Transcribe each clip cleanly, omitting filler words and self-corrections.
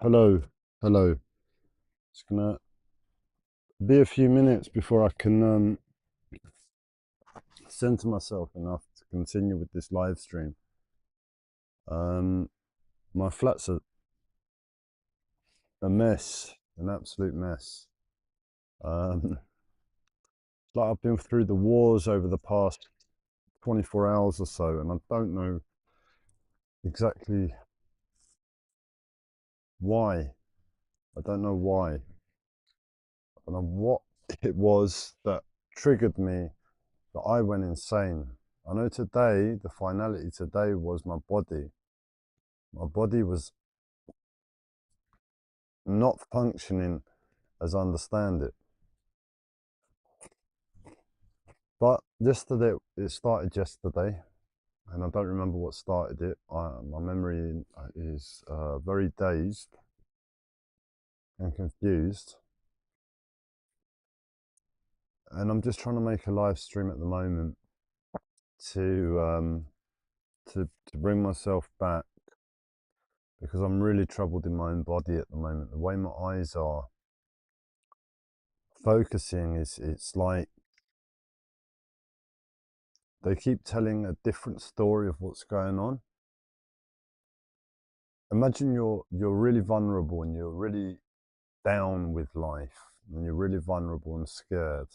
Hello, hello. It's gonna be a few minutes before I can center myself enough to continue with this live stream. Um, my flat's a mess, an absolute mess. Um, it's like I've been through the wars over the past 24 hours or so, and I don't know exactly why. I don't know why. I don't know what it was that triggered me, that I went insane. I know today, the finality today was my body. My body was not functioning as I understand it. But yesterday, it started yesterday, and I don't remember what started it. My memory is very dazed and confused, and I'm just trying to make a live stream at the moment to to bring myself back because I'm really troubled in my own body at the moment. The way my eyes are focusing is it's like they keep telling a different story of what's going on. Imagine you're really vulnerable and you're really down with life and you're really vulnerable and scared.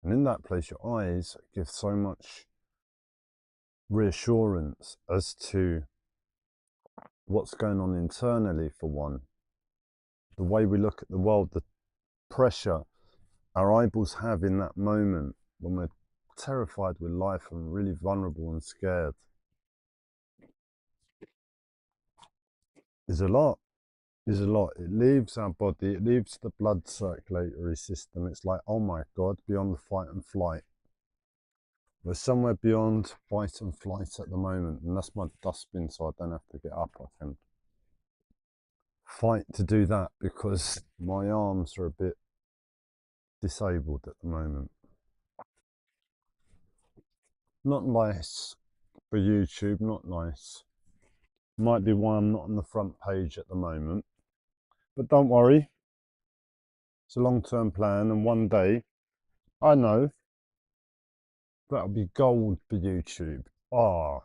And in that place, your eyes give so much reassurance as to what's going on internally, for one. The way we look at the world, the pressure our eyeballs have in that moment when we're terrified with life and really vulnerable and scared is a lot. Is a lot. It leaves our body, it leaves the blood circulatory system. It's like, oh my God, beyond the fight and flight. We're somewhere beyond fight and flight at the moment, and that's my dustbin, so I don't have to get up. I can fight to do that because my arms are a bit disabled at the moment. Not nice for YouTube, not nice. Might be why I'm not on the front page at the moment. But don't worry, it's a long-term plan, and one day, I know, that'll be gold for YouTube. Ah,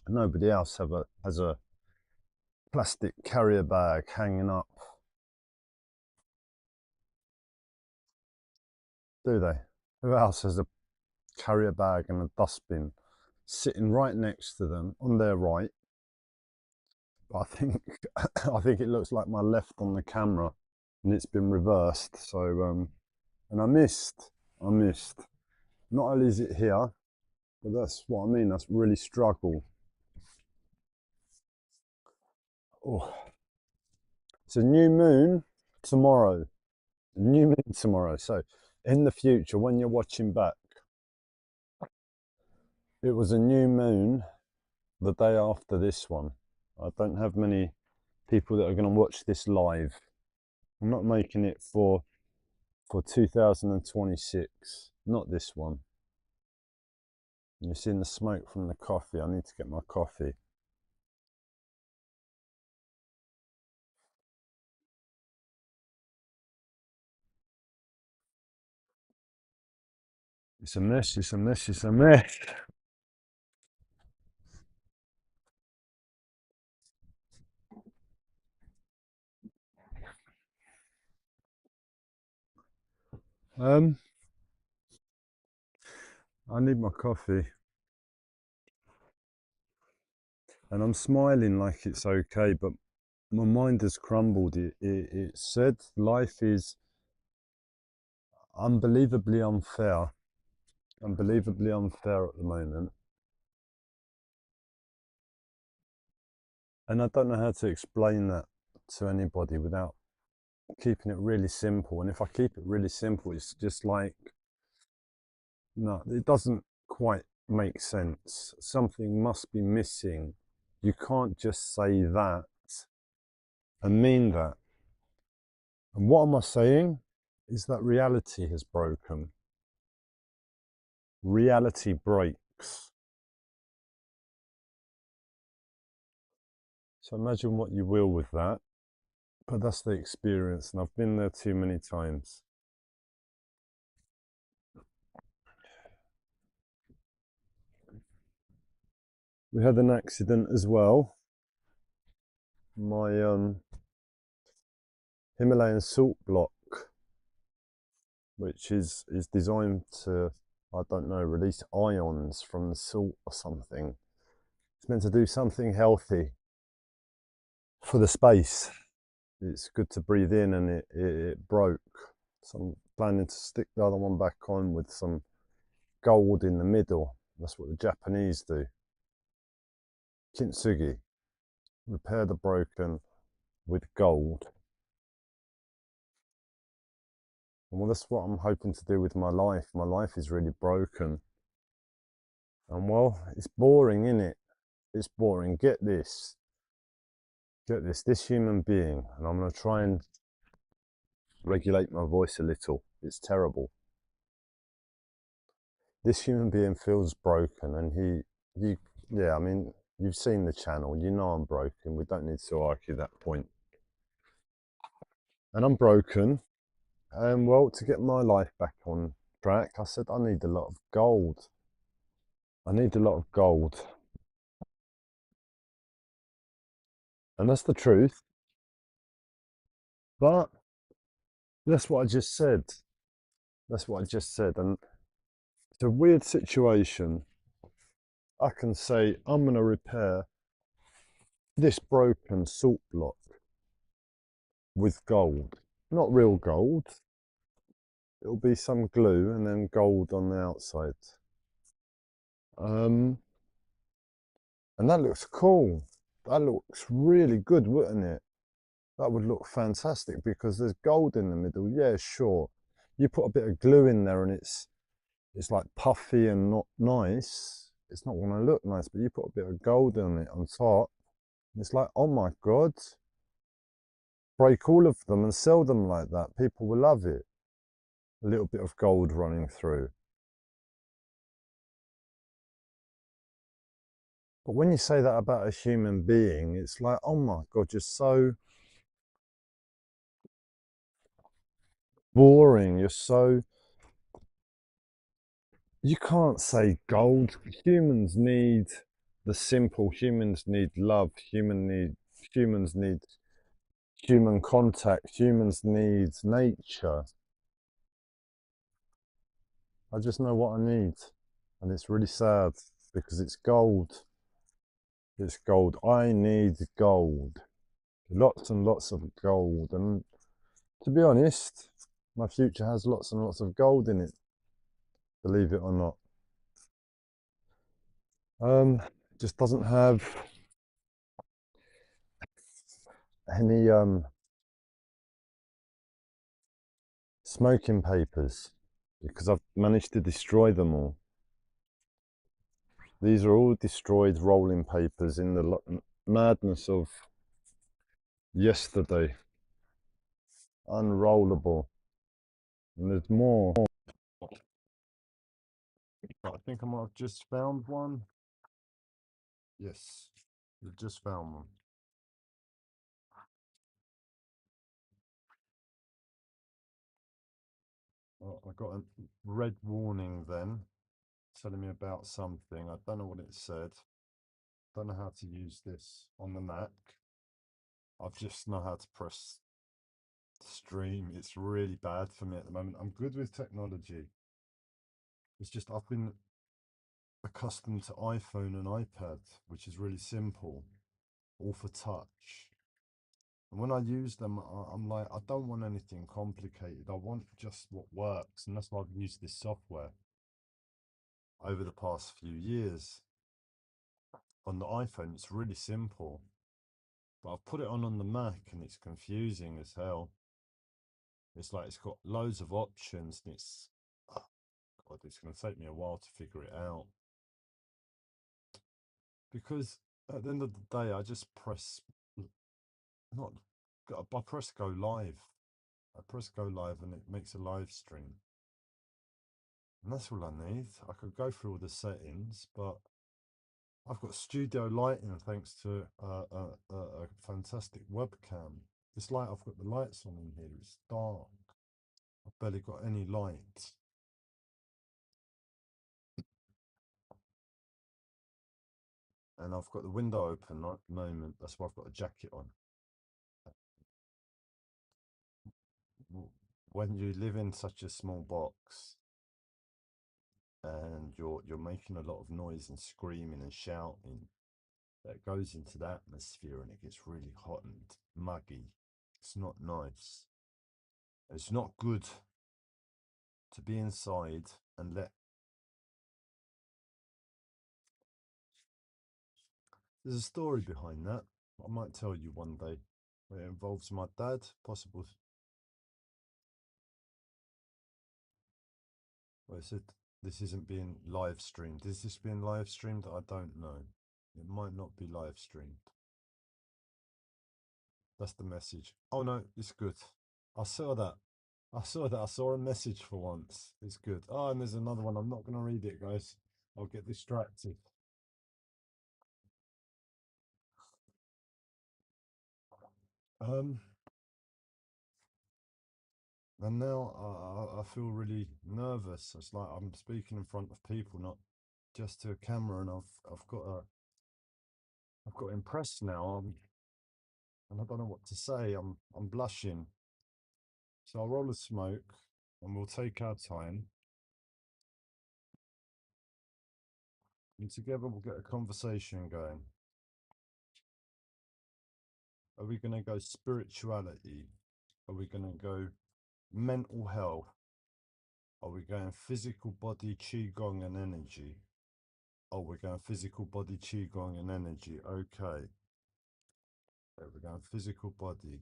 nobody else has a plastic carrier bag hanging up, do they? Who else has a carrier bag and a dustbin sitting right next to them on their right? I think I think it looks like my left on the camera, and it's been reversed. So and I missed. Not only is it here, but that's what I mean. That's really struggle. Oh, it's a new moon tomorrow. A new moon tomorrow. So in the future, when you're watching back, it was a new moon the day after this one. I don't have many people that are going to watch this live. I'm not making it for 2026, not this one. You're seeing the smoke from the coffee. I need to get my coffee. It's a mess, it's a mess, it's a mess. Um, I need my coffee. And I'm smiling like it's okay, but my mind has crumbled. It said life is unbelievably unfair at the moment. And I don't know how to explain that to anybody without keeping it really simple. And if I keep it really simple, it's just like, no, it doesn't quite make sense. Something must be missing. You can't just say that and mean that. And what am I saying? Is that reality has broken. Reality breaks. So imagine what you will with that. But that's the experience, and I've been there too many times. We had an accident as well. My Himalayan salt block, which is designed to, I don't know, release ions from the salt or something. It's meant to do something healthy for the space. It's good to breathe in, and it broke. So I'm planning to stick the other one back on with some gold in the middle. That's what the Japanese do. Kintsugi. Repair the broken with gold. And well, that's what I'm hoping to do with my life. My life is really broken. And well, it's boring, isn't it? It's boring. Get this. Get this human being, and I'm going to try and regulate my voice a little. It's terrible. This human being feels broken, and yeah, I mean, you've seen the channel, you know I'm broken. We don't need to argue that point. And I'm broken, and well, to get my life back on track, I said I need a lot of gold. I need a lot of gold. And that's the truth. But that's what I just said. That's what I just said. And it's a weird situation. I can say, I'm going to repair this broken salt block with gold. Not real gold. It'll be some glue and then gold on the outside. And that looks cool. That looks really good, wouldn't it? That would look fantastic because there's gold in the middle. Yeah, sure. You put a bit of glue in there and it's like puffy and not nice. It's not going to look nice, but you put a bit of gold on it on top. It's like, oh my God. Break all of them and sell them like that. People will love it. A little bit of gold running through. But when you say that about a human being, it's like, oh my God, you're so boring. You can't say gold. Humans need the simple. Humans need love. Humans need human contact. Humans need nature. I just know what I need. And it's really sad because it's gold. It's gold. I need gold. Lots and lots of gold. And to be honest, my future has lots and lots of gold in it, believe it or not. Just doesn't have any smoking papers because I've managed to destroy them all. These are all destroyed rolling papers in the madness of yesterday. Unrollable. And there's more. I think I might have just found one. Yes, we've just found one. Oh, I got a red warning then, telling me about something. I don't know what it said. Don't know how to use this on the Mac. I just know how to press stream. It's really bad for me at the moment. I'm good with technology. It's just I've been accustomed to iPhone and iPad, which is really simple, all for touch. And when I use them, I'm like, I don't want anything complicated. I want just what works. And that's why I've used this software over the past few years. On the iPhone, it's really simple. But I've put it on the Mac and it's confusing as hell. It's like it's got loads of options and oh God, it's going to take me a while to figure it out. Because at the end of the day, I just press, not, I press go live. I press go live and it makes a live stream. And that's all I need. I could go through all the settings, but I've got studio lighting thanks to a fantastic webcam. It's like I've got the lights on in here. It's dark. I've barely got any light. And I've got the window open at the moment. That's why I've got a jacket on. When you live in such a small box and you're making a lot of noise and screaming and shouting, that goes into the atmosphere and it gets really hot and muggy. It's not nice. It's not good to be inside and let. There's a story behind that. I might tell you one day. It involves my dad, possible. Well, it said this isn't being live streamed. Is this being live streamed? I don't know. It might not be live streamed. That's the message. Oh no, it's good. I saw that. I saw that. I saw a message for once. It's good. Oh, and there's another one. I'm not going to read it, guys. I'll get distracted. Um, and now I feel really nervous. It's like I'm speaking in front of people, not just to a camera, and I've got impressed now. And I don't know what to say. I'm blushing. So I'll roll a smoke, and we'll take our time, and together we'll get a conversation going. Are we going to go spirituality? Are we going to go mental health? Are we going physical body, qigong, and energy? Oh, we're going physical body, qigong, and energy. Okay. We're going physical body,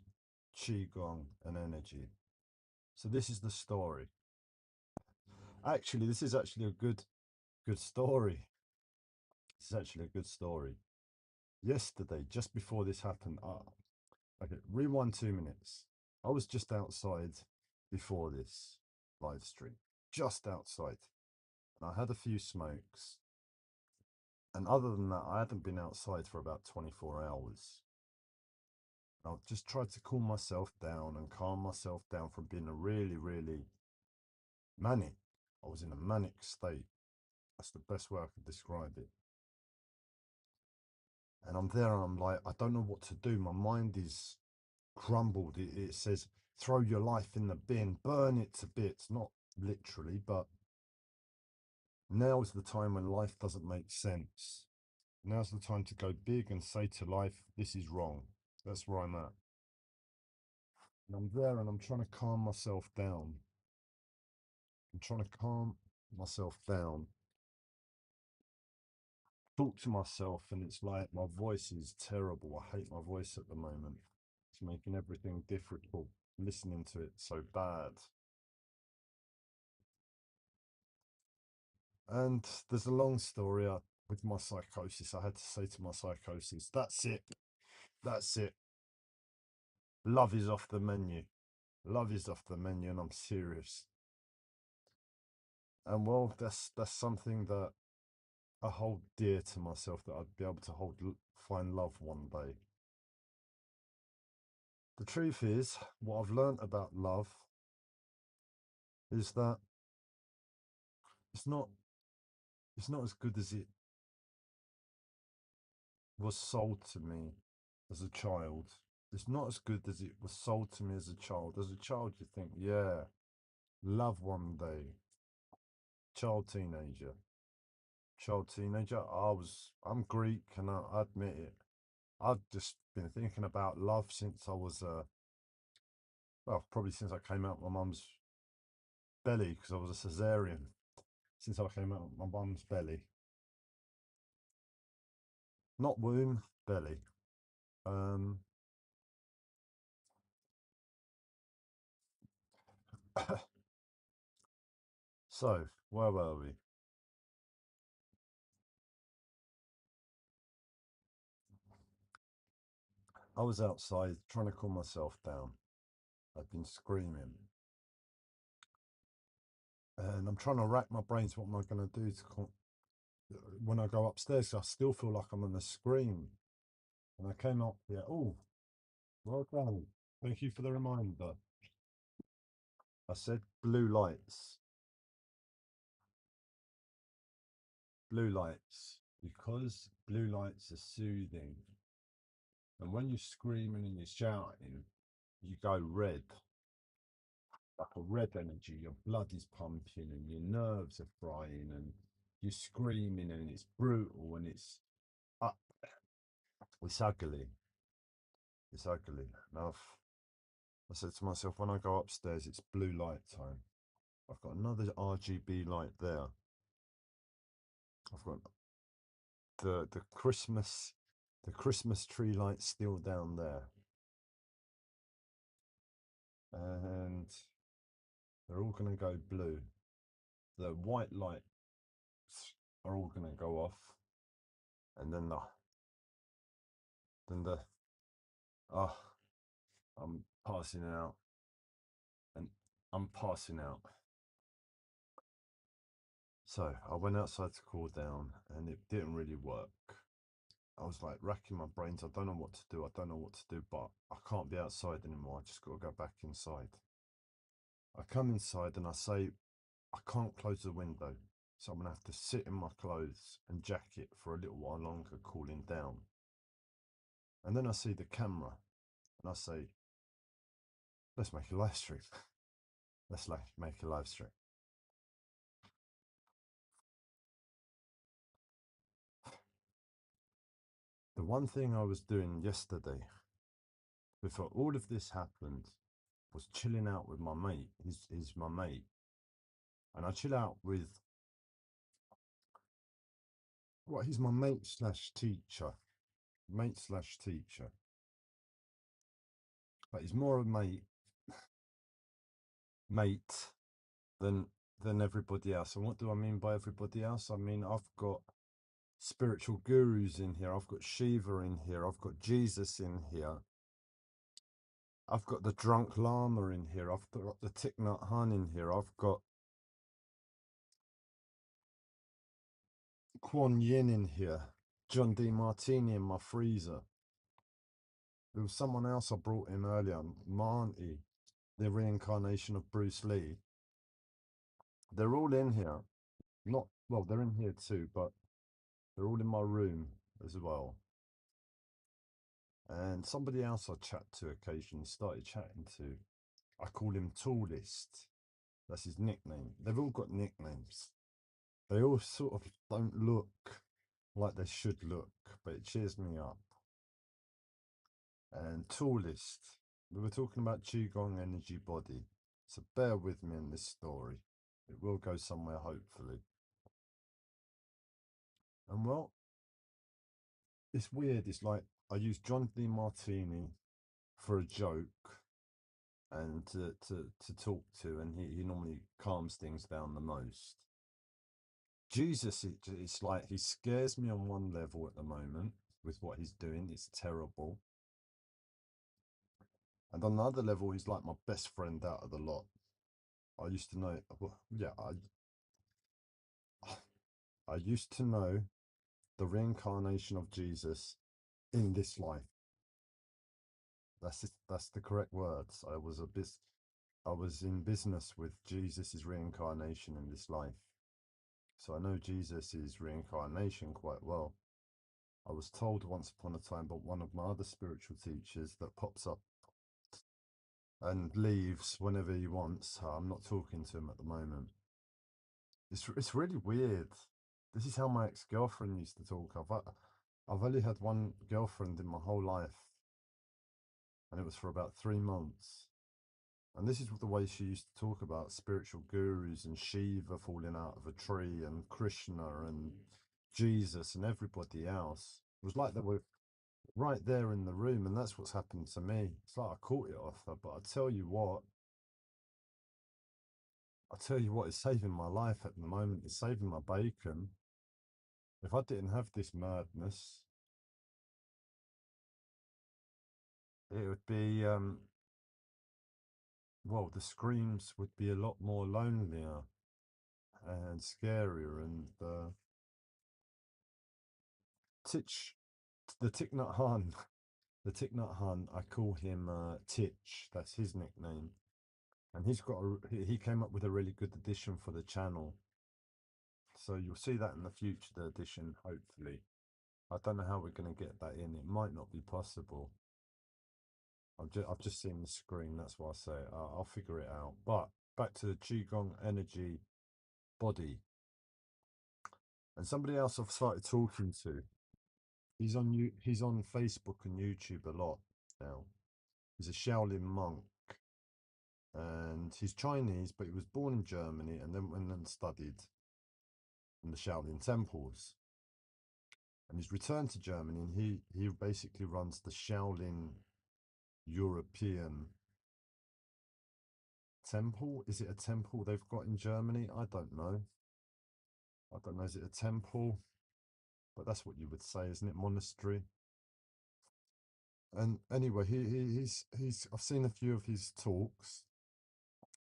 qigong, and energy. So this is the story. Actually, this is actually a good story. This is actually a good story. Yesterday, just before this happened, okay, rewind 2 minutes. I was just outside before this live stream, just outside. And I had a few smokes. And other than that, I hadn't been outside for about 24 hours. I've just tried to cool myself down and calm myself down from being a really, really manic. I was in a manic state. That's the best way I could describe it. And I'm there and I'm like, I don't know what to do. My mind is crumbled. It says, throw your life in the bin, burn it to bits. Not literally, but now is the time when life doesn't make sense. Now's the time to go big and say to life, this is wrong. That's where I'm at. And I'm there and I'm trying to calm myself down. I'm trying to calm myself down, talk to myself, and it's like my voice is terrible. I hate my voice at the moment. It's making everything difficult. Listening to it so bad. And there's a long story with my psychosis. I had to say to my psychosis, that's it. That's it. Love is off the menu. Love is off the menu, and I'm serious. And well, that's something that I hold dear to myself, that I'd be able to find love one day. The truth is, what I've learned about love is that it's not it's not as good as it was sold to me as a child. It's not as good as it was sold to me as a child. As a child, you think, yeah, love one day. Child teenager. I'm Greek, and I admit it. I've just been thinking about love since I was well, probably since I came out my mum's belly, because I was a cesarean. Since I came out my mum's belly, not womb, belly. Um, so where were we? I was outside trying to calm myself down. I've been screaming, and I'm trying to rack my brains. What am I going to do when I go upstairs? I still feel like I'm going to scream. And I came up here. Oh, well done. Thank you for the reminder. I said blue lights. Blue lights. Because blue lights are soothing. And when you're screaming and you're shouting, you go red. Like a red energy. Your blood is pumping and your nerves are frying and you're screaming and it's brutal and uh, it's ugly. It's ugly. Now, I said to myself, when I go upstairs, it's blue light time. I've got another RGB light there. I've got the Christmas tree light still down there, and they're all going to go blue. The white lights are all going to go off, and then the ah, I'm passing out, and I'm passing out. So I went outside to cool down, and it didn't really work. I was like racking my brains. I don't know what to do. I don't know what to do, but I can't be outside anymore. I just got to go back inside. I come inside and I say, I can't close the window. So I'm going to have to sit in my clothes and jacket for a little while longer, cooling down. And then I see the camera and I say, let's make a live stream. Let's make a live stream. The one thing I was doing yesterday, before all of this happened, was chilling out with my mate. He's my mate. And I chill out with, well, he's my mate slash teacher. Mate slash teacher. But he's more a mate than everybody else. And what do I mean by everybody else? I mean, I've got spiritual gurus in here. I've got Shiva in here. I've got Jesus in here. I've got the drunk Lama in here. I've got the Thich Nhat Hanh in here. I've got Kuan Yin in here. John D. Martini in my freezer. There was someone else I brought in earlier, Marty, the reincarnation of Bruce Lee. They're all in here. Not, well, they're in here too, but they're all in my room as well. And somebody else I chat to occasionally started chatting to. I call him Tallest. That's his nickname. They've all got nicknames. They all sort of don't look like they should look, but it cheers me up. And Tallest. We were talking about Qigong energy body. So bear with me in this story. It will go somewhere, hopefully. And well, it's weird. It's like I use John D. Martini for a joke and to talk to, and he normally calms things down the most. Jesus, it's like he scares me on one level at the moment with what he's doing. It's terrible. And on the other level, he's like my best friend out of the lot. I used to know, well, yeah, I used to know the reincarnation of Jesus in this life. That's it, that's the correct words. I was in business with Jesus's reincarnation in this life. So I know Jesus's reincarnation quite well. I was told once upon a time by one of my other spiritual teachers that pops up and leaves whenever he wants. I'm not talking to him at the moment. It's really weird. This is how my ex-girlfriend used to talk. I've only had one girlfriend in my whole life, and it was for about 3 months. And this is the way she used to talk about spiritual gurus and Shiva falling out of a tree and Krishna and Jesus and everybody else. It was like they were right there in the room, and that's what's happened to me. It's like I caught it off her, but I tell you what is saving my life at the moment. It's saving my bacon. If I didn't have this madness, it would be well, the screams would be a lot more lonelier and scarier, and Titch, the Thich Nhat Hanh. The Thich Nhat Hanh, I call him Titch, that's his nickname. And he's got he came up with a really good addition for the channel. So you'll see that in the future, the addition, hopefully. I don't know how we're going to get that in. It might not be possible. I've just seen the screen, that's why I say it. I'll figure it out. But back to the Qigong energy body. And somebody else I've started talking to, he's on Facebook and YouTube a lot now. He's a Shaolin monk. And he's Chinese, but he was born in Germany and then went and studied in the Shaolin temples. And he's returned to Germany, and he basically runs the Shaolin European temple. Is it a temple they've got in Germany? I don't know. Is it a temple? But that's what you would say, isn't it? Monastery. And anyway, he's I've seen a few of his talks,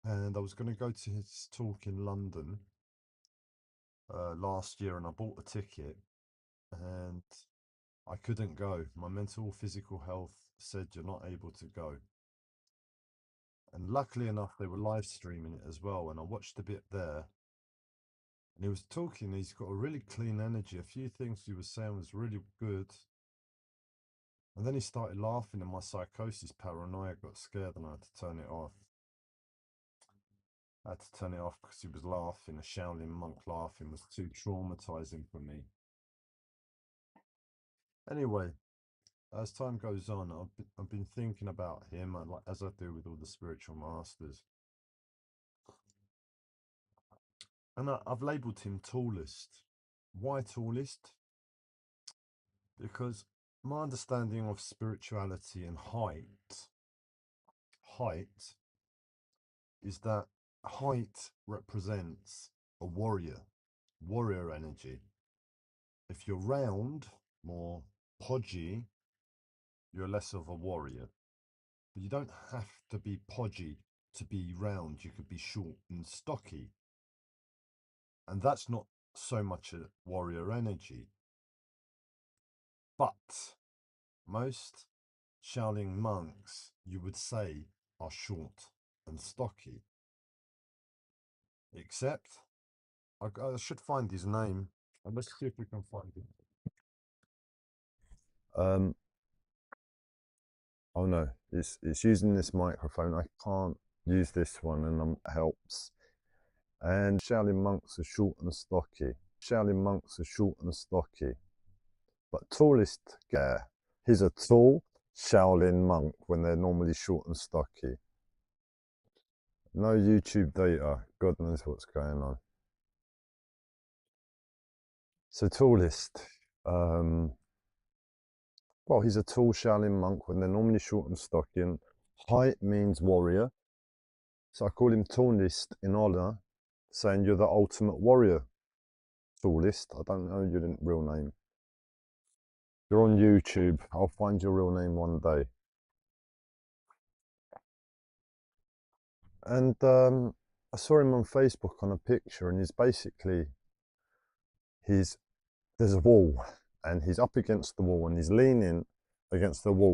and I was going to go to his talk in London last year, and I bought a ticket, and I couldn't go. My mental physical health said you're not able to go. And luckily enough, they were live streaming it as well. And I watched a bit there. And he was talking, he's got a really clean energy. A few things he was saying was really good. And then he started laughing, and my psychosis paranoia got scared, and I had to turn it off. I had to turn it off because he was laughing. A Shaolin monk laughing was too traumatizing for me. Anyway, as time goes on, I've been thinking about him, like as I do with all the spiritual masters. And I've labelled him tallest. Why tallest? Because my understanding of spirituality and height is that height represents a warrior energy. If you're round, more podgy, you're less of a warrior. But you don't have to be podgy to be round. You could be short and stocky. And that's not so much a warrior energy. But most Shaolin monks, you would say, are short and stocky. Except, I should find his name. And let's see if we can find him. Oh no, it's using this microphone. I can't use this one, and it helps. And Shaolin monks are short and stocky. But tallest guy, he's a tall Shaolin monk when they're normally short and stocky. No YouTube data. God knows what's going on. So tallest. Well, he's a tall Shaolin monk when they're normally short and stocky. And height means warrior. So I call him tallest in honor, saying you're the ultimate warrior. Tallest. I don't know your real name. You're on YouTube. I'll find your real name one day. And I saw him on Facebook on a picture, and there's a wall, and he's up against the wall, and he's leaning against the wall.